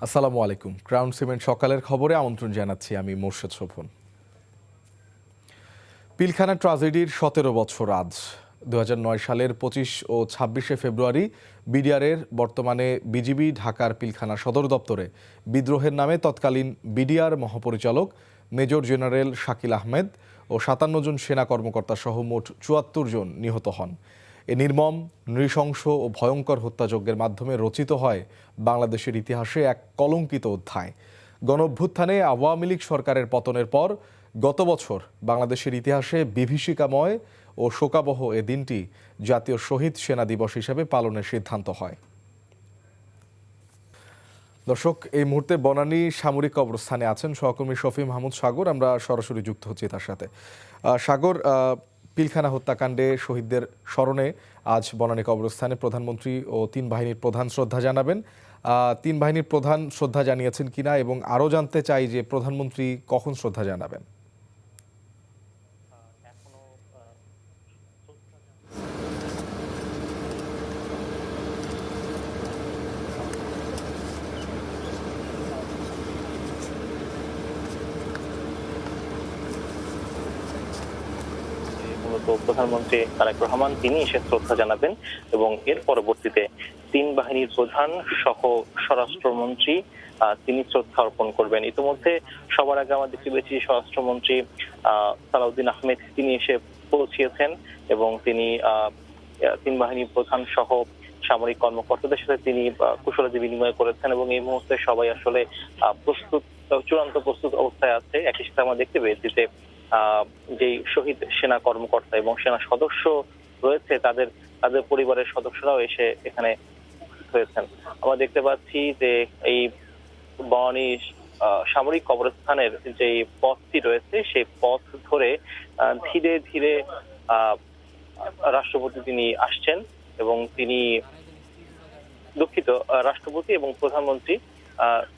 আসসালামু আলাইকুম। Crown cement সকালের খবরে আমন্ত্রণ জানাচ্ছি আমি মোর্শেদ শোভন। পিলখানা ট্রাজেডির ১৭ বছর আজ ২০০৯ সালের ২৫ ও ২৬শে ফেব্রুয়ারি বিডিআরের বর্তমানে বিজিবি ঢাকার পিলখানা সদর দপ্তরে বিদ্রোহের নামে তৎকালীন বিডিআর মহাপরিচালক মেজর জেনারেল শাকিল আহমেদ ও ৫৭ জন সেনা কর্মকর্তা সহ মোট ৭৪ জন নিহত হন। এ নির্মম, নৃশংস ও ভয়ঙ্কর হত্যাযজ্ঞের মাধ্যমে রচিত হয় বাংলাদেশের ইতিহাসে এক কলঙ্কিত অধ্যায়। গণঅভ্যুত্থানে আওয়ামী লীগ সরকারের পতনের পর গত বছর বাংলাদেশের ইতিহাসে বিভীষিকাময় ও শোকাবহ এ দিনটি জাতীয় শহীদ সেনা দিবস হিসেবে পালনের সিদ্ধান্ত হয়। দর্শক, এই মুহূর্তে বনানী সামরিক কবরস্থানে আছেন সহকর্মী শফি মাহমুদ সাগর। আমরা সরাসরি যুক্ত হচ্ছি তার সাথে। সাগর, পিলখানা হত্যাকাণ্ডে শহীদদের স্মরণে আজ বনানী কবরস্থানে প্রধানমন্ত্রী ও তিন বাহিনীর প্রধান শ্রদ্ধা জানাবেন। তিন বাহিনীর প্রধান শ্রদ্ধা জানিয়েছেন কিনা এবং আরও জানতে চাই যে প্রধানমন্ত্রী কখন শ্রদ্ধা জানাবেন। প্রধানমন্ত্রী তারেক রহমান তিনি এসে শ্রদ্ধা জানাবেন এবং এর পরবর্তীতে তিন বাহিনীর প্রধান সহ স্বরাষ্ট্রমন্ত্রী তিনি শ্রদ্ধা অর্পণ করবেন। ইতিমধ্যে সবার আগে আমরা দেখতে পেয়েছি স্বরাষ্ট্রমন্ত্রী সালাউদ্দিন আহমেদ তিনি এসে পৌঁছিয়েছেন এবং তিনি তিন বাহিনীর প্রধান সহ সামরিক কর্মকর্তাদের সাথে তিনি কুশলাদি বিনিময় করেছেন এবং এই মুহূর্তে সবাই আসলে চূড়ান্ত প্রস্তুত অবস্থায় আছে। একই সাথে আমরা দেখতে পেয়েছি যে যে শহীদ সেনা কর্মকর্তা এবং সেনা সদস্য রয়েছে তাদের পরিবারের সদস্যরাও এসে এখানে হয়েছেন। আমরা দেখতে পাচ্ছি যে এই বনানী সামরিক কবরস্থানের যে পথটি রয়েছে সেই পথ ধরে ধীরে ধীরে রাষ্ট্রপতি তিনি আসছেন এবং তিনি রাষ্ট্রপতি এবং প্রধানমন্ত্রী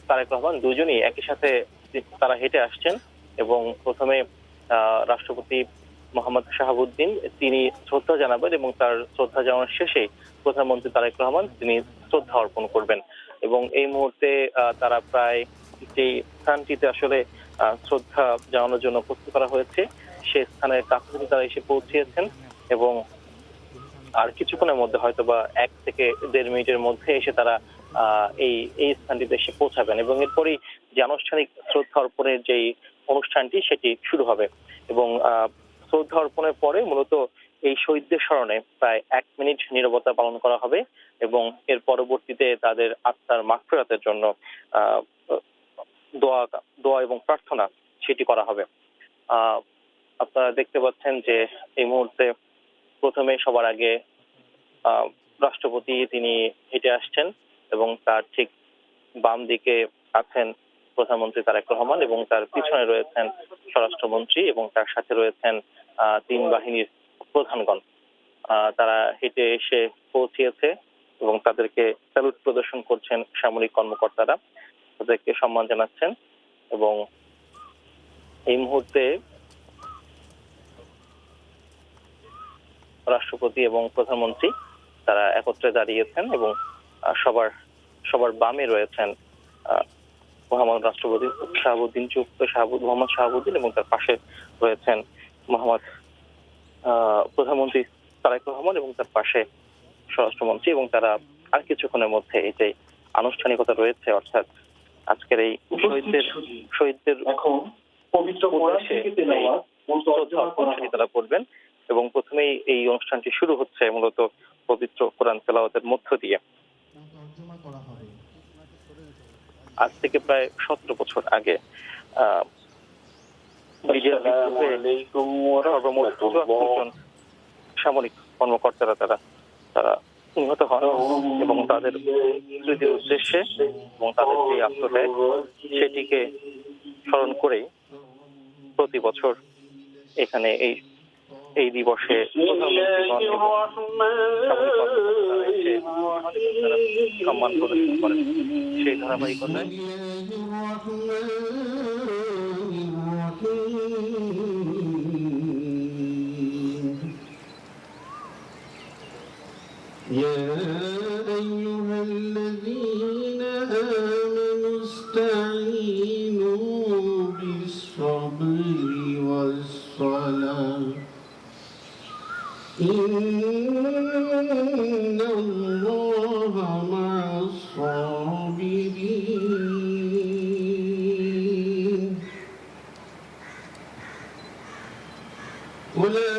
তারেক রহমান দুজনই একই সাথে তারা হেঁটে আসছেন এবং প্রথমে রাষ্ট্রপতি মোহাম্মদ শাহাবুদ্দিন তিনি শ্রদ্ধা জানাবেন এবং তার শ্রদ্ধা জানানোর শেষে প্রধানমন্ত্রী তারেক রহমান তিনি শ্রদ্ধা অর্পণ করবেন এবং এই মুহূর্তে তারা প্রায় যে স্থানটিতে আসলে শ্রদ্ধা জানানোর জন্য প্রস্তুত করা হয়েছে সেই স্থানের কাছাকাছি তারা এসে পৌঁছিয়েছেন এবং আর কিছুক্ষণের মধ্যে হয়তো বা ১ থেকে ১.৫ মিনিটের মধ্যে এসে তারা এই স্থানটিতে এসে পৌঁছাবেন এবং এরপরই যে আনুষ্ঠানিক শ্রদ্ধা অর্পণের যে অনুষ্ঠানটি সেটি শুরু হবে এবং শ্রদ্ধা অর্পণের পরে মূলত এই শহীদদের স্মরণে প্রায় ১ মিনিট নীরবতা পালন করা হবে এবং এর পরবর্তীতে তাদের আত্মার মাগফিরাতের জন্য দোয়া এবং প্রার্থনা সেটি করা হবে। আপনারা দেখতে পাচ্ছেন যে এই মুহূর্তে প্রথমে সবার আগে রাষ্ট্রপতি তিনি হেঁটে আসছেন এবং তার ঠিক বাম দিকে আছেন প্রধানমন্ত্রী তারেক রহমান এবং তার পিছনে রয়েছেন স্বরাষ্ট্রমন্ত্রী এবং তার সাথে রয়েছেন তিন বাহিনীর প্রধানগণ। তারা হেঁটে এসে পৌঁছিয়েছে এবং তাদেরকে স্যালুট প্রদর্শন করছেন সামরিক কর্মকর্তারা, তাদেরকে সম্মান জানাচ্ছেন এবং এই মুহূর্তে রাষ্ট্রপতি এবং প্রধানমন্ত্রী তারা একত্রে দাঁড়িয়েছেন এবং সবার বামে রয়েছেন মোহাম্মদ রাষ্ট্রপতি মোহাম্মদ শাহাবুদ্দিন এবং তার পাশে রয়েছেন প্রধানমন্ত্রী তারেক রহমান এবং তার পাশে স্বরাষ্ট্রমন্ত্রী এবং তারা আর কিছুক্ষণের মধ্যে এই যে আনুষ্ঠানিকতা রয়েছে অর্থাৎ আজকের এই শহীদদের পবিত্র তারা করবেন এবং প্রথমেই এই অনুষ্ঠানটি শুরু হচ্ছে মূলত পবিত্র কোরআন তেলাওয়াতের মধ্য দিয়ে। আজ থেকে প্রায় ১৭ বছর আগে সামরিক কর্মকর্তারা তারা নিহত হন এবং তাদের স্মৃতির উদ্দেশ্যে এবং তাদের যে আত্মত্যাগ সেটিকে স্মরণ করেই প্রতি বছর এখানে এই দিবসে সম্মান প্রদর্শন করেন। সেই ধারাবাহিকতায় يا أيها الذين آمنوا إن الله مع الصابرين ولا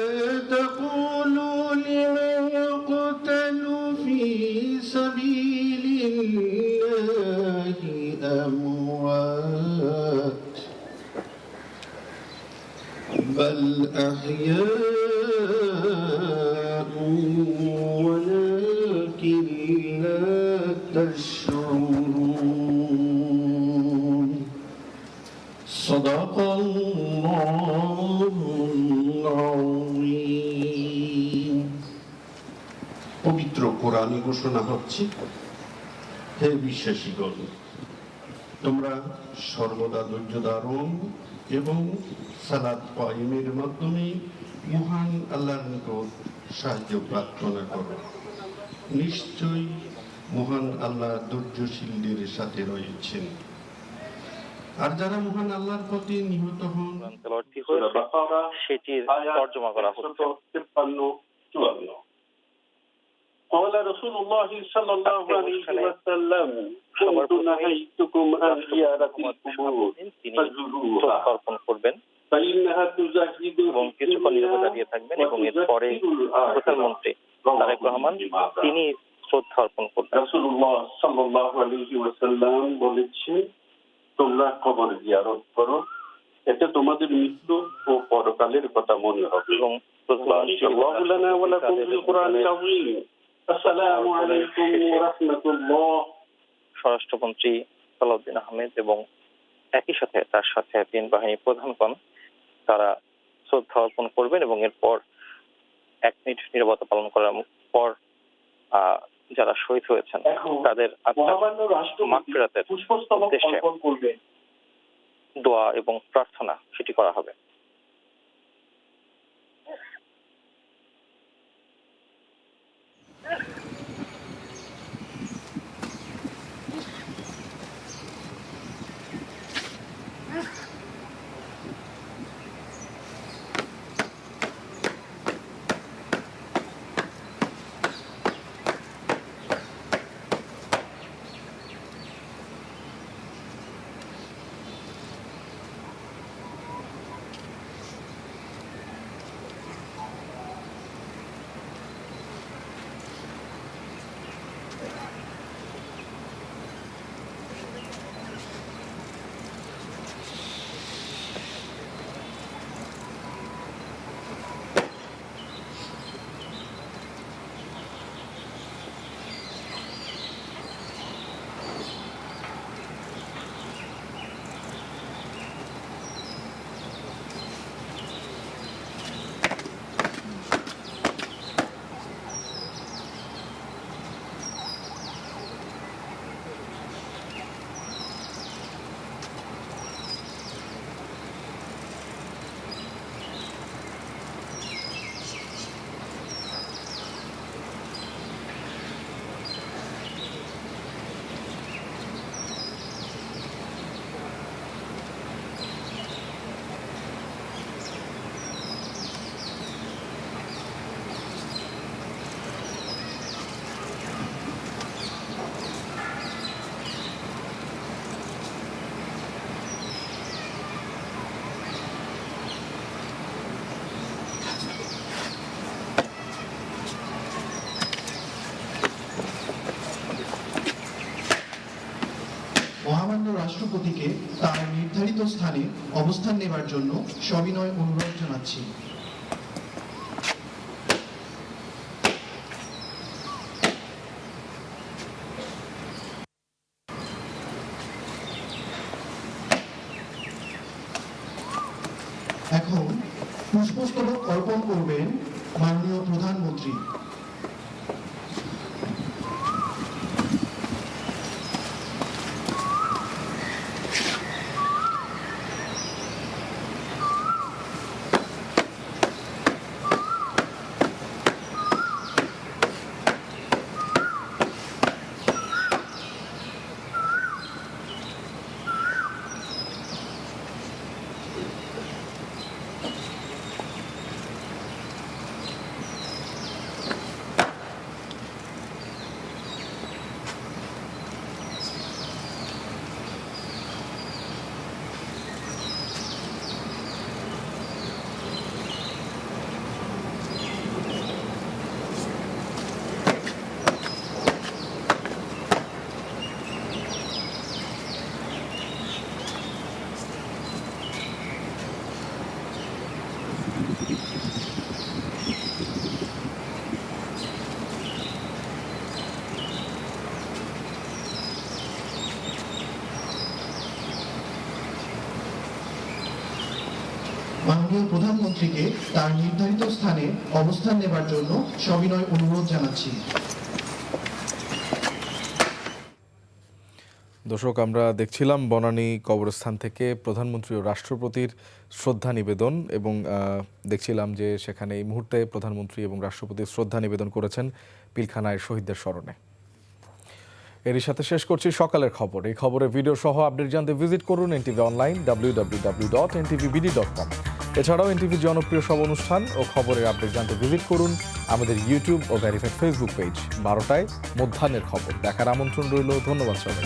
تقولوا لمن يقتل في سبيل الله أموات بل أحياء ولكن لا تشعرون صدق الله العظيم পবিত্র কোরআনে ঘোষণা হচ্ছে, হে বিশ্বাসীগণ, তোমরা সর্বদা ধৈর্য ধারণ এবং সালাত কায়েমের মাধ্যমে মহান আল্লাহর নিকট সাহায্য প্রার্থনা করো। নিশ্চয়ই মহান আল্লাহ ধৈর্যশীলদের সাথে রয়েছেন। আর যারা মহান আল্লাহর পথে নিহত হন, তেলাওয়াতটি হয়েছে সেটির তর্জমা করা হচ্ছে। 53-54 قال رسول الله صلى الله عليه وسلم كنت نهيتكم عن زيارة القبور فزوروها অর্পণ করবেন فإنها تزهد এবং কিছুক্ষণ নীরবে দাঁড়িয়ে থাকবেন এবং এরপরে প্রধানমন্ত্রী তারেক রহমান তিনি শ্রদ্ধা অর্পণ করবেন। রাসূলুল্লাহ সাল্লাল্লাহু আলাইহি ওয়াসাল্লাম বলেছেন, তোমরা কবর জিয়ারত করো, এতে তোমাদের মৃত্যু ও পরকালের কথা মনে হবে। এবং প্রধানমন্ত্রী আসসালামু আলাইকুম ওয়া রাহমাতুল্লাহ। স্বরাষ্ট্রমন্ত্রী সালাউদ্দিন আহমেদ এবং একই সাথে তার সাথে তিন বাহিনী প্রধানগণ তারা শ্রদ্ধা অর্পণ করবেন এবং এরপর 1 মিনিট নীরবতা পালন করার পর যারা শহীদ হয়েছেন তাদের মাগফিরাতের উদ্দেশ্যে দোয়া এবং প্রার্থনা সেটি করা হবে। মহামান্য রাষ্ট্রপতিকে তার নির্ধারিত স্থানে অবস্থান নেবার জন্য সবিনয় অনুরোধ জানাচ্ছি। এখন পুষ্পস্তবক অর্পণ করবেন মাননীয় প্রধানমন্ত্রী। মাননীয় প্রধানমন্ত্রীকে তার নির্ধারিত স্থানে অবস্থান নেবার জন্য সবিনয় অনুরোধ জানাচ্ছি। দর্শক, আমরা দেখছিলাম বনানী কবরস্থান থেকে প্রধানমন্ত্রী ও রাষ্ট্রপতির শ্রদ্ধা নিবেদন, এবং দেখছিলাম যে সেখানে এই মুহূর্তে প্রধানমন্ত্রী এবং রাষ্ট্রপতি শ্রদ্ধা নিবেদন করেছেন পিলখানায় শহীদদের স্মরণে। এরই সাথে শেষ করছি সকালের খবর। এই খবরের ভিডিও সহ আপডেট জানতে ভিজিট করুন এনটিভি অনলাইন www.ntvbd.com। এছাড়াও এনটিভি জনপ্রিয় সব অনুষ্ঠান ও খবরের আপডেট জানতে ভিজিট করুন আমাদের ইউটিউব ও ভেরিফাইড ফেসবুক পেজ। 12টায় মধ্যাহ্নের খবর দেখার আমন্ত্রণ রইল। ধন্যবাদ সবাই।